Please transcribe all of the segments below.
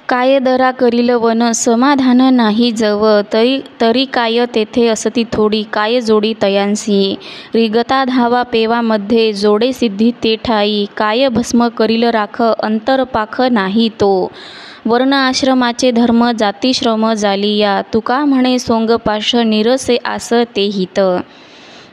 काय दरा करील वन समाधान नाही जव, तरी तरी काय तेथे असती थोडी, काय जोडी तयांसी. रिगता धावा पेवा मध्ये, जोडे सिद्धी ते ठाई, काय भस्म करील राख, अंतर पाख नाही तो. वर्ण आश्रमाचे धर्म जाती श्रम जालिया, तुका म्हणे सोंग पाश, निरसे आस ते हित.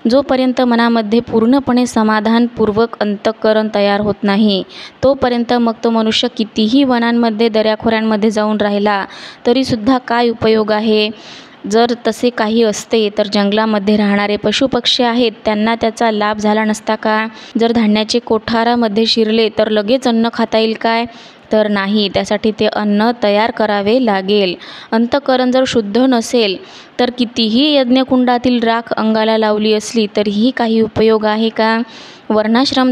जोपर्यंत मनामध्ये पूर्णपणे समाधानपूर्वक अंतःकरण तयार होत नाही, तोपर्यंत मग तो मनुष्य कितीही वनांमध्ये दऱ्याखोऱ्यांमध्ये जाऊन राहिला तरीसुद्धा काय उपयोग आहे. जर तसे काही असते तर जंगलामध्ये राहणारे पशुपक्षी आहेत त्यांना त्याचा लाभ झाला नसता का? जर धान्याचे कोठारामध्ये शिरले तर लगेच अन्न खाता येईल काय? तर नाही, त्यासाठी ते अन्न तयार करावे लागेल. अंतःकरण जर शुद्ध नसेल तर कितीही यज्ञकुंडातील राख अंगाला लावली असली तरीही काही उपयोग आहे का? वर्णाश्रम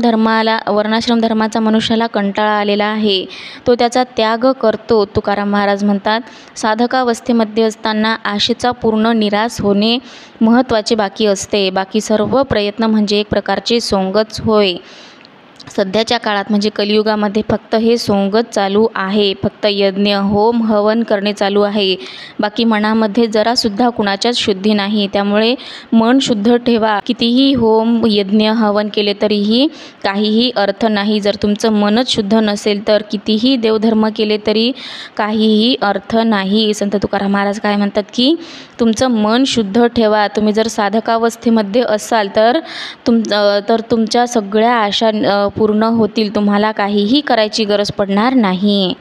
धर्माचा मनुष्याला कंटाळा आलेला आहे, तो त्याचा त्याग करतो. तुकाराम महाराज म्हणतात, साधकावस्थेमध्ये असताना आशेचा पूर्ण निराश होणे महत्त्वाचे बाकी असते. बाकी सर्व प्रयत्न म्हणजे एक प्रकारचे सोंगच होय. सध्याच्या काळात म्हणजे कलियुगामध्ये फक्त हे सोंगच चालू आहे. फक्त यज्ञ होम हवन करणे चालू आहे. बाकी मनामध्ये जरासुद्धा कुणाच्याच शुद्धी नाही. त्यामुळे मन शुद्ध ठेवा. कितीही होम यज्ञ हवन केले तरीही काहीही अर्थ नाही. जर तुमचं मनच शुद्ध नसेल तर कितीही देवधर्म केले तरी काहीही अर्थ नाही. संत तुकाराम महाराज काय म्हणतात की तुमचं मन शुद्ध ठेवा. तुम्ही जर साधकावस्थेमध्ये असाल तर तुमच्या सगळ्या आशा पूर्ण होतील. तुम्हाला काहीही करायची गरज पडणार नाही.